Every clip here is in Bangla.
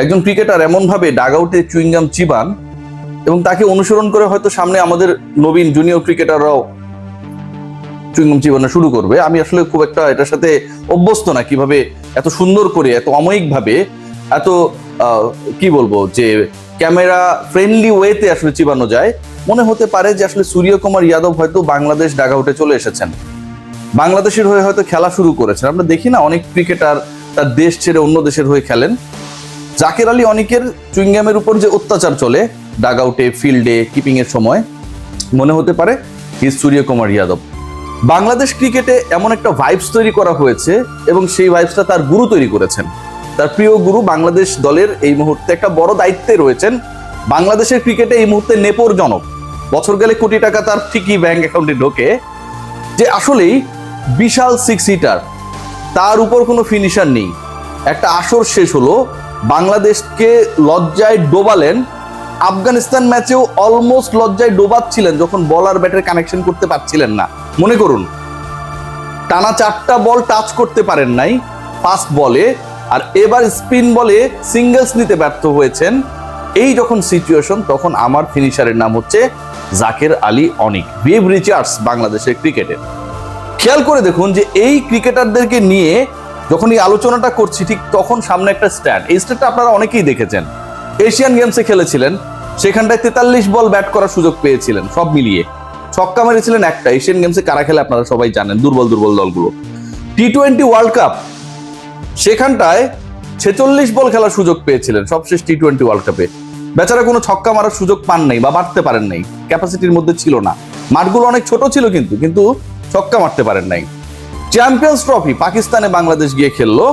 একজন ক্রিকেটার এমন ভাবে ডাগ আউটে চুইংগাম চিবান এবং তাকে অনুসরণ করে হয়তো সামনে আমাদের নবীন জুনিয়র ক্রিকেটাররাও চুইংগাম চিবানো শুরু করবে। আমি আসলে খুব একটা এটার সাথে অভ্যস্ত না, কিভাবে এত সুন্দর করে এত অমায়িক ভাবে এত কি বলবো যে ক্যামেরা ফ্রেন্ডলি ওয়েতে আসলে চিবানো যায়। মনে হতে পারে যে আসলে সূর্যকুমার যাদব হয়তো বাংলাদেশ ডাগ আউটে চলে এসেছেন, বাংলাদেশের হয়ে হয়তো খেলা শুরু করেছেন। আমরা দেখি না অনেক ক্রিকেটার তার দেশ ছেড়ে অন্য দেশের হয়ে খেলেন। জাকের আলী অনেকের চুইংগামের উপর যে অত্যাচার চলে ডাগ আউটে, ফিল্ডে, কিপিং এর সময়, মনে হতে পারে হি সূর্যকুমার যাদব। বাংলাদেশ ক্রিকেটে এমন একটা ভাইবস তৈরি করা হয়েছে এবং সেই ভাইবসটা তার গুরু তৈরি করেছেন। তার প্রিয় গুরু বাংলাদেশ দলের এই মুহূর্তে একটা বড় দায়িত্বে রয়েছেন। বাংলাদেশের ক্রিকেটে এই মুহূর্তে নেপোর জনক, বছর গেলে কোটি টাকা তার ঠিকই ব্যাংক অ্যাকাউন্টে ঢোকে, যে আসলেই বিশাল সিক্স হিটার, তার উপর কোনো ফিনিশার নেই। একটা আসর শেষ হলো, বাংলাদেশকে লজ্জায় ডোবালেন। আফগানিস্তান ম্যাচেও অলমোস্ট লজ্জায় ডোবাচ্ছিলেন যখন বলার ব্যাটের কানেকশন করতে পারছিলেন না। মনে করুন টানা 4টা বল টাচ করতে পারেন নাই ফাস্ট বলে, আর এবার স্পিন বলে সিঙ্গেলস নিতে ব্যর্থ হয়েছেন। এই যখন সিচুয়েশন, তখন আমার ফিনিশারের নাম হচ্ছে জাকের আলী অনিক, ভিভ রিচার্ডস বাংলাদেশের ক্রিকেটের। খেয়াল করে দেখুন যে এই ক্রিকেটারদেরকে নিয়ে যখন এই আলোচনাটা করছি, ঠিক তখন সামনে একটা স্ট্যাট, এই স্ট্যাটটা আপনারা অনেকেই দেখেছেন। এশিয়ান গেমসে খেলেছিলেন, সেখানটায় 43 বল ব্যাট করার সুযোগ পেয়েছিলেন, সব মিলিয়ে ছক্কা মেরেছিলেন একটা। এশিয়ান গেমসে কারা খেলে আপনারা সবাই জানেন, দুর্বল দুর্বল দলগুলো। টি-20 ওয়ার্ল্ড কাপ, সেখানটায় 46 বল খেলার সুযোগ পেয়েছিলেন সবশেষ টি-20 ওয়ার্ল্ড কাপে। বেচারা কোনো ছক্কা মারার সুযোগ পান নাই বা মারতে পারেন নাই, ক্যাপাসিটির মধ্যে ছিল না। মাঠগুলো অনেক ছোট ছিল কিন্তু ছক্কা মারতে পারেন নাই। চ্যাম্পিয়ন্স ট্রফি পাকিস্তানে বাংলাদেশ গিয়ে খেললো,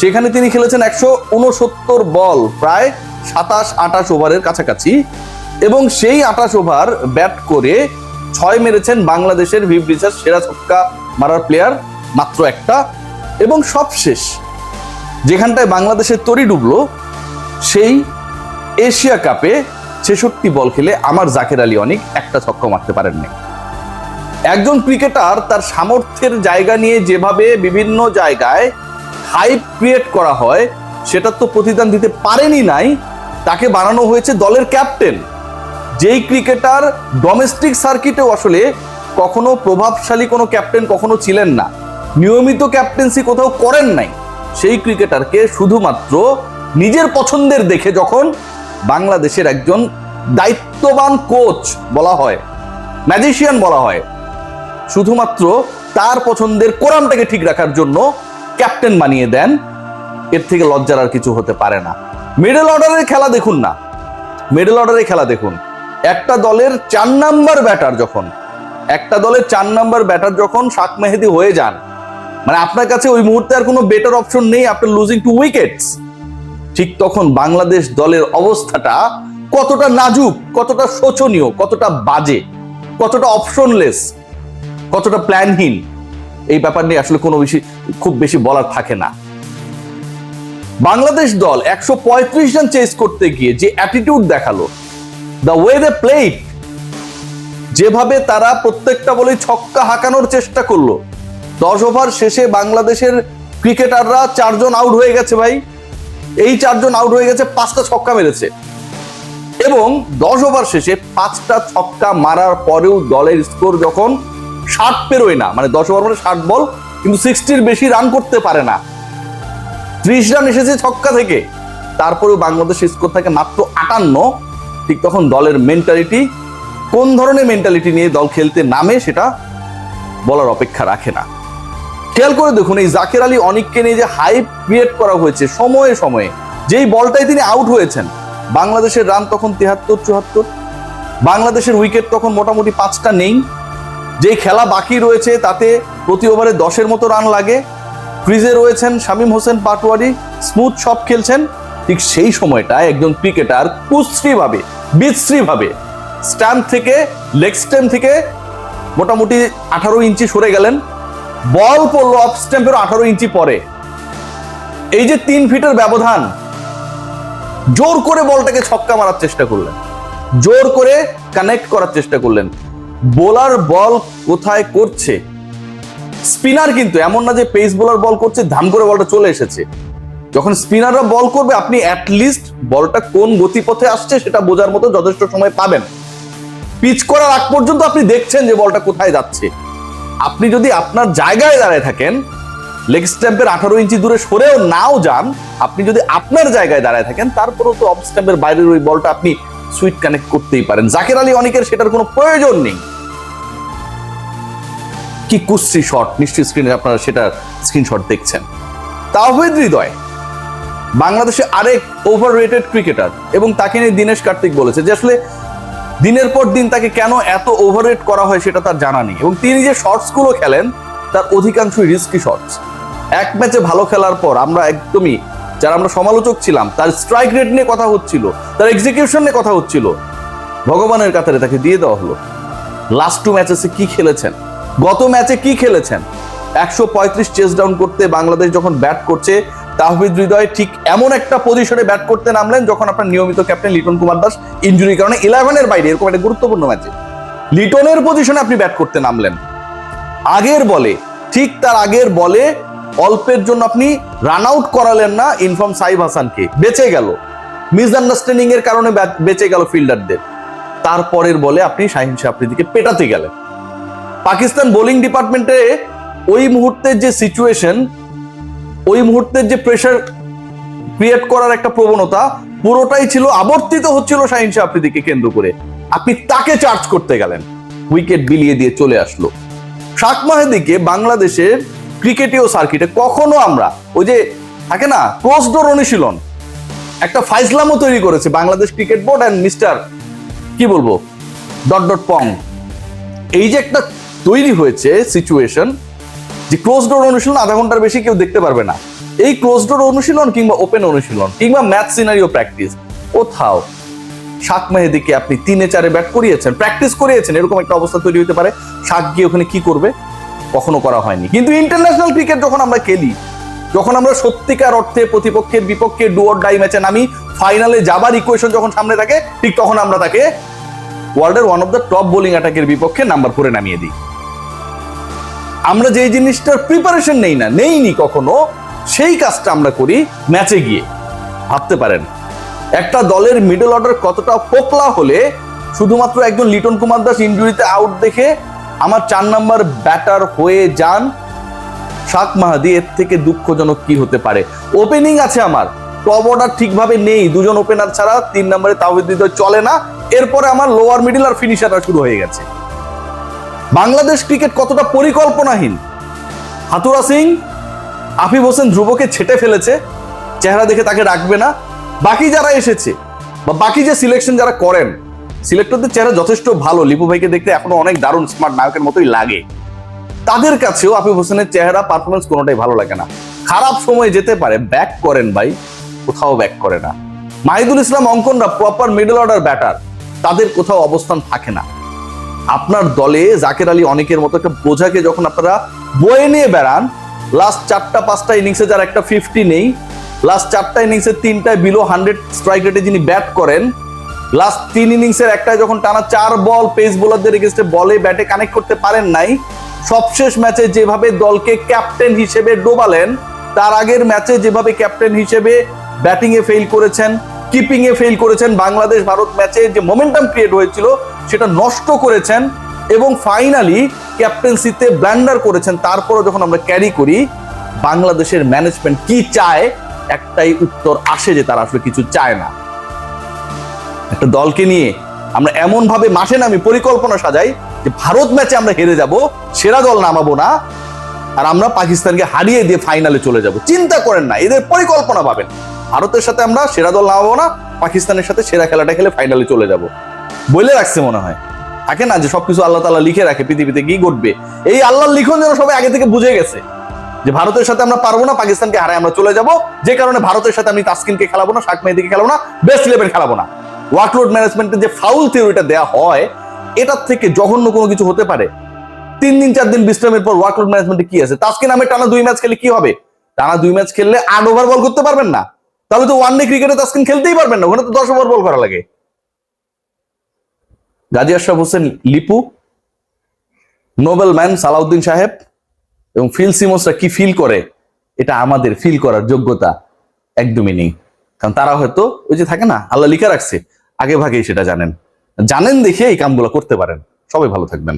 সেখানে তিনি খেলেছেন 169 বল, প্রায় 27-28 ওভারের কাছাকাছি, এবং সেই 28 ওভার ব্যাট করে 6 মেরেছেন বাংলাদেশের ভিভ রিচার্ডস, সেরা ছক্কা মারার প্লেয়ার মাত্র একটা। এবং সবশেষ যেখানটায় বাংলাদেশের তরি ডুবলো, সেই এশিয়া কাপে 66 বল খেলে আমার জাকের আলী অনিক একটা ছক্কা মারতে পারেননি। একজন ক্রিকেটার তার সামর্থ্যের জায়গা নিয়ে যেভাবে বিভিন্ন জায়গায় হাইপ ক্রিয়েট করা হয়, সেটা তো প্রতিদান দিতে পারেনি নাই, তাকে বানানো হয়েছে দলের ক্যাপ্টেন। যেই ক্রিকেটার ডোমেস্টিক সার্কিটেও আসলে কখনো প্রভাবশালী কোনো ক্যাপ্টেন কখনো ছিলেন না, নিয়মিত ক্যাপ্টেন্সি কোথাও করেন নাই, সেই ক্রিকেটারকে শুধুমাত্র নিজের পছন্দের দেখে যখন বাংলাদেশের একজন দায়িত্ববান কোচ বলা হয়, ম্যাজিশিয়ান বলা হয়, শুধুমাত্র তার পছন্দের কোরামটাকে ঠিক রাখার জন্য ক্যাপ্টেন বানিয়ে দেন, এর থেকে লজ্জার আর কিছু হতে পারে না। মিডল অর্ডারের খেলা দেখুন না, মিডল অর্ডারের খেলা দেখুন। একটা দলের 4 নাম্বার ব্যাটার যখন শাক মেহেদি হয়ে যান, মানে আপনার কাছে ওই মুহূর্তে আর কোনো বেটার অপশন নেই, আপনার লুজিং 2 উইকেটস, ঠিক তখন বাংলাদেশ দলের অবস্থাটা কতটা নাজুক, কতটা শোচনীয়, কতটা বাজে, কতটা অপশনলেস, কতটা প্ল্যানহীন, এই ব্যাপার নিয়ে আসলে খুব বেশি বলার থাকে না। বাংলাদেশ দল 135 রান চেস করতে গিয়ে যে অ্যাটিটিউড দেখালো, দ্য ওয়ে দে প্লেড, যেভাবে তারা প্রত্যেকটা বলেই ছক্কা হাঁকানোর চেষ্টা করলো। 10 ওভার শেষে বাংলাদেশের ক্রিকেটাররা 4 জন আউট হয়ে গেছে ভাই, এই 4 জন আউট হয়ে গেছে, 5টা ছক্কা মেরেছে, এবং 10 ওভার শেষে 5টা ছক্কা মারার পরেও দলের স্কোর যখন 60 পেরোয় না, মানে 10 ওভার মানে 60 বল, কিন্তু 60-র বেশি রান করতে পারে না, 30 রান এসেছে ছক্কা থেকে, তারপরেও বাংলাদেশের স্কোর থাকে মাত্র 58। ঠিক তখন দলের মেন্টালিটি, কোন ধরনের মেন্টালিটি নিয়ে দল খেলতে নামে সেটা বলার অপেক্ষা রাখে না। খেয়াল করে দেখুন এই জাকের আলী অনিককে নিয়ে যে হাইপ ক্রিয়েট করা হয়েছে সময়ে সময়ে, যেই বলটাই তিনি আউট হয়েছেন, বাংলাদেশের রান তখন 73-74, বাংলাদেশের উইকেট তখন মোটামুটি 5টা নেই, যেই খেলা বাকি রয়েছে তাতে প্রতি ওভারে 10-এর মতো রান লাগে, ক্রিজে রয়েছেন শামীম হোসেন পাটোয়ারি, স্মুথ শট খেলছেন। ঠিক সেই সময়টায় একজন ক্রিকেটার কুশ্রীভাবে, বিশ্রীভাবে স্ট্যাম্প থেকে, লেগ স্ট্যাম্প থেকে মোটামুটি 18 ইঞ্চি সরে গেলেন, বল পড়লো অফ স্ট্যাম্পের 18 ইঞ্চি পরে। এই যে 3 ফিটের ব্যবধান, জোর করে বলটাকে ছক্কা মারার চেষ্টা করলেন, জোর করে কানেক্ট করার চেষ্টা করলেন। বোলার বল কোথায় করছে, স্পিনার কিন্তু এমন না যে পেস বোলার বল করছে ধাম করে বলটা চলে এসেছে, যখন স্পিনাররা বল করবে আপনি অ্যাটলিস্ট বলটা কোন গতিপথে আসছে সেটা বোঝার মতো যথেষ্ট সময় পাবেন। পিচ করার আগ পর্যন্ত আপনি দেখছেন যে বলটা কোথায় যাচ্ছে। আপনি যদি আপনার জায়গায় দাঁড়ায় থাকেন, লেগ স্ট্যাম্পের 18 ইঞ্চি দূরে সরেও নাও যান, আপনি যদি আপনার জায়গায় দাঁড়ায় থাকেন তারপরেও তো অফ স্ট্যাম্পের বাইরের ওই বলটা আপনি সুইট কানেক্ট করতেই পারেন। জাকের আলী অনেকের সেটার কোনো প্রয়োজন নেই। কি কুশ্রী শট, নিশ্চয়ই স্ক্রিনে আপনারা সেটার স্ক্রিনশট দেখছেন। তাওহিদ হৃদয় বাংলাদেশে আরেক ওভাররেটেড ক্রিকেটার, এবং তাকে নিয়ে দীনেশ কার্তিক বলেছে যে আসলে দিনের পর দিন তাকে কেন এত ওভাররেট করা হয় সেটা তার জানা নেই, এবং তিনি যে শর্টস গুলো খেলেন তার অধিকাংশই রিস্কি শর্টস। এক ম্যাচে ভালো খেলার পর আমরা একদমই, যারা আমরা সমালোচক ছিলাম, তার স্ট্রাইক রেট নিয়ে কথা হচ্ছিল, তার এক্সিকিউশন নিয়ে কথা হচ্ছিল, ভগবানের কাতারে তাকে দিয়ে দেওয়া হলো। লাস্ট 2 ম্যাচে কি খেলেছেন, গত ম্যাচে কি খেলেছেন, 135 চেস ডাউন করতে বাংলাদেশ যখন ব্যাট করছে, তাওহিদ হৃদয় ঠিক এমন একটা পজিশনে ব্যাট করতে নামলেন যখন আপনার নিয়মিত ক্যাপ্টেন লিটন কুমার দাস ইনজুরির কারণে 11-এর বাইরে, এরকম একটা গুরুত্বপূর্ণ ম্যাচে লিটনের পজিশনে আপনি ব্যাট করতে নামলেন। আগের বলে, ঠিক তার আগের বলে অল্পের জন্য আপনি রান আউট করালেন না ইনফর্ম সাইফ হাসানকে, বেঁচে গেল, মিসআন্ডারস্ট্যান্ডিং এর কারণে বেঁচে গেল ফিল্ডারদের। তারপরের বলে আপনি শাহিন শাহ আফ্রিদিকে পেটাতে গেলেন। পাকিস্তান বোলিং ডিপার্টমেন্টে ওই মুহূর্তের যে সিচুয়েশন, ওই মুহূর্তের যে প্রেসার ক্রিয়েট করার একটা প্রবণতা, পুরোটাই ছিল আবর্তিত হচ্ছিল শাহিন শাহ আফ্রিদিকে কেন্দ্র করে। আপনি তাকে চার্জ করতে গেলেন, উইকেট বিলিয়ে দিয়ে চলে আসলো। শাক মাহেদিকে বাংলাদেশের ক্রিকেটীয় সার্কিটে কখনো আমরা, ওই যে থাকে না ক্লোজ ডোর অনুশীলন, একটা ফাইজলামও তৈরি করেছে Bangladesh cricket board and mister কি বলবো .. পং। এই যে একটা তৈরি হয়েছে সিচুয়েশন যে ক্লোজ ডোর অনুশীলন আধা ঘন্টার বেশি কেউ দেখতে পারবে না, এই ক্লোজ ডোর অনুশীলন কিংবা ওপেন অনুশীলন কিংবা ম্যাচ সিনারিও প্র্যাকটিস, কোথাও শাক মেহেদিকে আপনি 3-4 ব্যাট করিয়েছেন, প্র্যাকটিস করিয়েছেন, এরকম একটা অবস্থা তৈরি হতে পারে। শাক গিয়ে ওখানে কি করবে, কখনো করা হয়নি। কিন্তু ইন্টারন্যাশনাল ক্রিকেট যখন আমরা খেলি, যখন আমরা সত্যিকার অর্থে প্রতিপক্ষের বিপক্ষে ডু অর ডাই ম্যাচে নামি, ফাইনালে যাবার ইকুয়েশন যখন সামনে থাকে, ঠিক তখন আমরা তাকে ওয়ার্ল্ডের one of the top bowling অ্যাটাকের বিপক্ষে নাম্বার 4-এ নামিয়ে দিই। আমরা যে জিনিসটার প্রিপারেশন নেইনি কখনো, সেই কাজটা আমরা করি ম্যাচে গিয়ে। ভাবতে পারেন একটা দলের মিডল অর্ডার কতটা পোকলা হলে শুধুমাত্র একজন লিটন কুমার দাস ইনজুরিতে আউট দেখে আমার 4 নাম্বার ব্যাটার হয়ে যান শাক মাহাদি। এর থেকে দুঃখজনক কি হতে পারে? ওপেনিং আছে আমার, টপ অর্ডার ঠিকভাবে নেই, 2 জন ওপেনার ছাড়া 3 নম্বরে তাওহিদ হৃদয় চলে না। এরপরে আমার লোয়ার মিডল আর ফিনিশাররা শুরু হয়ে গেছে। বাংলাদেশ ক্রিকেট কতটা পরিকল্পনাহীন। হাতুরা সিং, আফিফ হোসেন ধ্রুবকে ছেটে ফেলেছে, চেহারা দেখে তাকে রাখবে না। বাকি যারা এসেছে বা বাকি যে সিলেকশন যারা করেন, সিলেক্টরদের চেহারা যথেষ্ট ভালো, লিপু ভাইকে দেখতে এখনো অনেক দারুণ স্মার্ট নায়কের মতোই লাগে, তাদের কাছেও আফিফ হোসেনের চেহারা পারফরমেন্স কোনোটাই ভালো লাগে না। খারাপ সময় যেতে পারে, ব্যাক করেন ভাই, কোথাও ব্যাক করে না। মাহিদুল ইসলাম অঙ্কনরা প্রপার মিডল অর্ডার ব্যাটার, তাদের কোথাও অবস্থান থাকে না। আপনার দলে জাকের আলী অনেকের মতো একটা বোঝাকে যখন আপনারা বয়ে নিয়ে বেড়ান, লাস্ট 4টা-5টা ইনিংসে যার একটা 50 নেই, লাস্ট 4টা ইনিংসের 3টায় বিলো 100 স্ট্রাইক রেটে যিনি ব্যাট করেন, লাস্ট 3 ইনিংসের একটায় যখন টানা 4 বল পেস বোলারদের এগেইনস্টে বলে ব্যাটে কানেক্ট করতে পারেন নাই, সবশেষ ম্যাচে যেভাবে দলকে ক্যাপ্টেন হিসেবে ডোবালেন, তার আগের ম্যাচে যেভাবে ক্যাপ্টেন হিসেবে ব্যাটিং এ ফেল করেছেন, কিপিং এ ফেল করেছেন, বাংলাদেশ ভারত ম্যাচে যে মোমেন্টাম ক্রিয়েট হয়েছিল সেটা নষ্ট করেছেন, এবং ফাইনালি ক্যাপ্টেন্সিতে ব্ল্যান্ডার করেছেন। তারপরে যখন আমরা ক্যারি করি, বাংলাদেশের ম্যানেজমেন্ট কি চায়, একটাই উত্তর আসে যে তারা আসলে কিছু চায় না। একটা দলকে নিয়ে আমরা এমন ভাবে মাঠে নামি পরিকল্পনা সাজাই যে ভারত ম্যাচে আমরা হেরে যাব, সেরা দল নামাবো না, আর আমরা পাকিস্তানকে হারিয়ে দিয়ে ফাইনালে চলে যাব। চিন্তা করেন না, এদের পরিকল্পনা পাবেন, ভারতের সাথে আমরা সেরা দল নামাবো না, পাকিস্তানের সাথে সেরা খেলাটা খেলে ফাইনালে চলে যাব। বলে রাখছে মনে হয়, থাকে না যে সবকিছু আল্লাহ তাআলা লিখে রাখে পৃথিবীতে কি ঘটবে। এই আল্লাহর লিখন যেন সবাই আগে থেকে বুঝে গেছে যে ভারতের সাথে আমরা পারবো না, পাকিস্তানকে হারায় আমরা চলে যাব। যে কারণে ভারতের সাথে আমি তাসকিনকে খেলাবো না, শাক মেহেদীকে খেলাবো না, বেস্ট 11 খেলাবো না। ওয়ার্কলোড ম্যানেজমেন্টের যে ফাউল থিওরিটা দেওয়া হয়, এটার থেকে জঘন্য কোনো কিছু হতে পারে? 3 দিন 4 দিন বিশ্রামের পর ওয়ার্কলোড ম্যানেজমেন্টে কি আছে? তাসকিন আহমেদ টানা 2 ম্যাচ খেলে কি হবে? টানা 2 ম্যাচ খেললে 8 ওভার বল করতে পারবেন না, তাহলে তো ওয়ান ডে ক্রিকেটে তাসকিন খেলতেই পারবেন না, ওখানে তো 10 ওভার বল করা লাগে। গাজী আশরাফ হোসেন লিপু, নোবেল ম্যান সালাউদ্দিন সাহেব এবং ফিল সিমন্সরা কি ফিল করে, এটা আমাদের ফিল করার যোগ্যতা একদমই নেই। কারণ তারা হয়তো ওই যে থাকে না, আল্লাহ লিখে রাখছে, আগে ভাগেই সেটা জানেন, জানেন দেখে এই কামগুলো করতে পারেন। সবাই ভালো থাকবেন।